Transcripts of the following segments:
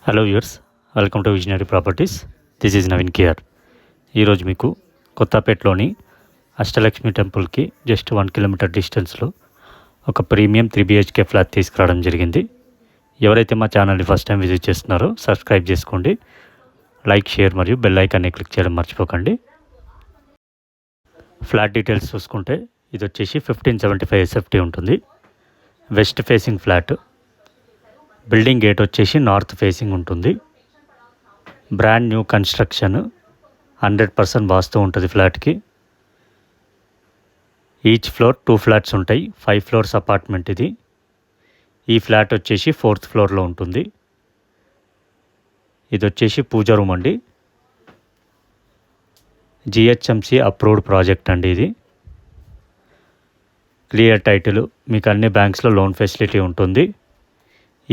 Hello viewers, welcome to visionary properties. This is Naveen K R. ఈరోజు మీకు కొత్తపేటలోని అష్టలక్ష్మి టెంపుల్కి జస్ట్ 1 కిలోమీటర్ డిస్టెన్స్లో ఒక ప్రీమియం 3 BHK ఫ్లాట్ తీసుకురావడం జరిగింది. ఎవరైతే మా ఛానల్ని ఫస్ట్ టైం విజిట్ చేస్తున్నారో సబ్స్క్రైబ్ చేసుకోండి, లైక్, షేర్ మరియు బెల్ ఐకాన్ని క్లిక్ చేయడం మర్చిపోకండి. ఫ్లాట్ డీటెయిల్స్ చూసుకుంటే ఇది వచ్చేసి 1575 SFT ఉంటుంది. West facing flat. Building gate వచ్చేసి నార్త్ ఫేసింగ్ ఉంటుంది. బ్రాండ్ న్యూ కన్స్ట్రక్షన్, 100% వాస్తు ఉంటుంది ఫ్లాట్కి. ఈచ్ ఫ్లోర్ 2 ఫ్లాట్స్ ఉంటాయి. 5 ఫ్లోర్స్ అపార్ట్మెంట్ ఇది. ఈ ఫ్లాట్ వచ్చేసి 4th ఫ్లోర్లో ఉంటుంది. ఇది వచ్చేసి పూజ రూమ్ అండి. GHMC అప్రూవ్డ్ ప్రాజెక్ట్ అండి ఇది. క్లియర్ టైటిల్, మీకు అన్ని బ్యాంక్స్లో లోన్ ఫెసిలిటీ ఉంటుంది.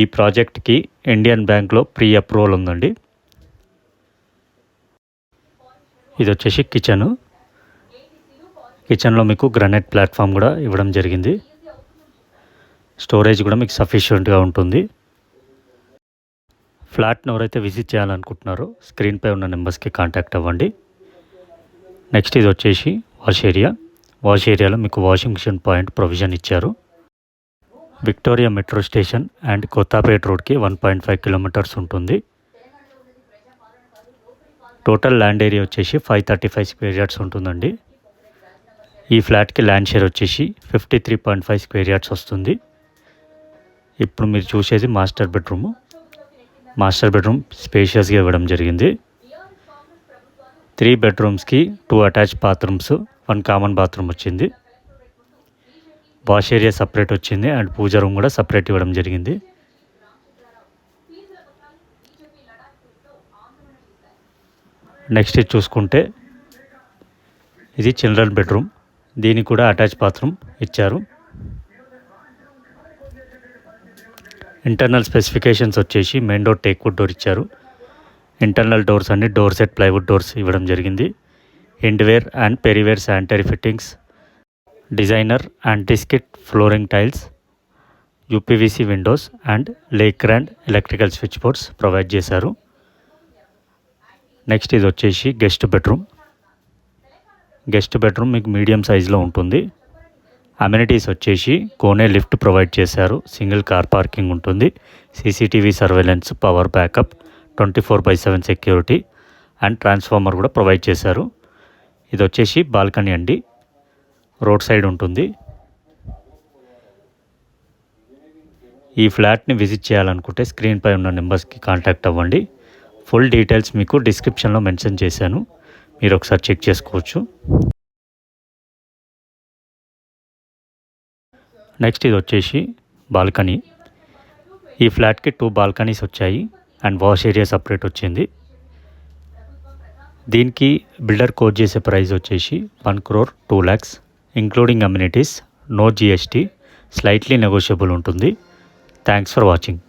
ఈ ప్రాజెక్ట్కి ఇండియన్ బ్యాంక్లో ప్రీ అప్రూవల్ ఉందండి. ఇది వచ్చేసి కిచెన్లో మీకు గ్రానైట్ ప్లాట్ఫామ్ కూడా ఇవ్వడం జరిగింది. స్టోరేజ్ కూడా మీకు సఫిషియెంట్గా ఉంటుంది. ఫ్లాట్ను ఎవరైతే విజిట్ చేయాలనుకుంటున్నారో స్క్రీన్పై ఉన్న నెంబర్స్కి కాంటాక్ట్ అవ్వండి. నెక్స్ట్ ఇది వచ్చేసి వాష్ ఏరియాలో మీకు వాషింగ్ మిషన్ పాయింట్ ప్రొవిజన్ ఇచ్చారు. Victoria metro station and Kothapet రోడ్కి 1.5 కిలోమీటర్స్ ఉంటుంది. టోటల్ ల్యాండ్ ఏరియా వచ్చేసి 535 స్క్వేర్ యార్డ్స్ ఉంటుందండి. ఈ ఫ్లాట్కి ల్యాండ్ షేర్ వచ్చేసి 53.5 స్క్వేర్ యార్డ్స్ వస్తుంది. ఇప్పుడు మీరు చూసేది మాస్టర్ బెడ్రూమ్ స్పేషియస్గా ఇవ్వడం జరిగింది. 3 బెడ్రూమ్స్కి 2 అటాచ్ బాత్రూమ్స్, 1 కామన్ బాత్రూమ్ వచ్చింది. వాష్ ఏరియా సపరేట్ వచ్చింది అండ్ పూజ రూమ్ కూడా సపరేట్ ఇవ్వడం జరిగింది. నెక్స్ట్ ఇది చూసుకుంటే ఇది చిల్డ్రన్ బెడ్రూమ్. దీనికి కూడా అటాచ్ బాత్రూమ్ ఇచ్చారు. ఇంటర్నల్ స్పెసిఫికేషన్స్ వచ్చేసి మెయిన్ డోర్ టేక్వుడ్ డోర్ ఇచ్చారు. ఇంటర్నల్ డోర్స్ అన్ని డోర్ సెట్ ప్లైవుడ్ డోర్స్ ఇవ్వడం జరిగింది. Hindware and Parryware sanitary fittings, designer and discrete flooring tiles, UPVC windows and Legrand electrical switch boards provide చేశారు. Next ఇది వచ్చేసి guest bedroom మీకు medium సైజులో ఉంటుంది. అమ్యూనిటీస్ వచ్చేసి కోనే లిఫ్ట్ ప్రొవైడ్ చేశారు. సింగిల్ కార్ పార్కింగ్ ఉంటుంది. CCTV surveillance, power backup, 24/7 security and transformer కూడా ప్రొవైడ్ చేశారు. ఇది వచ్చేసి బాల్కనీ అండి, రోడ్ సైడ్ ఉంటుంది. ఈ ఫ్లాట్ని విజిట్ చేయాలనుకుంటే స్క్రీన్పై ఉన్న నెంబర్స్కి కాంటాక్ట్ అవ్వండి. ఫుల్ డీటెయిల్స్ మీకు డిస్క్రిప్షన్లో మెన్షన్ చేశాను, మీరు ఒకసారి చెక్ చేసుకోవచ్చు. నెక్స్ట్ ఇది వచ్చేసి బాల్కనీ. ఈ ఫ్లాట్కి 2 బాల్కనీస్ వచ్చాయి అండ్ వాష్ ఏరియా సపరేట్ వచ్చింది. దీనికి బిల్డర్ కోట్ చేసే ప్రైస్ వచ్చేసి 1,02,00,000 including amenities, no GST, slightly negotiable ఉంటుంది. Thanks for watching.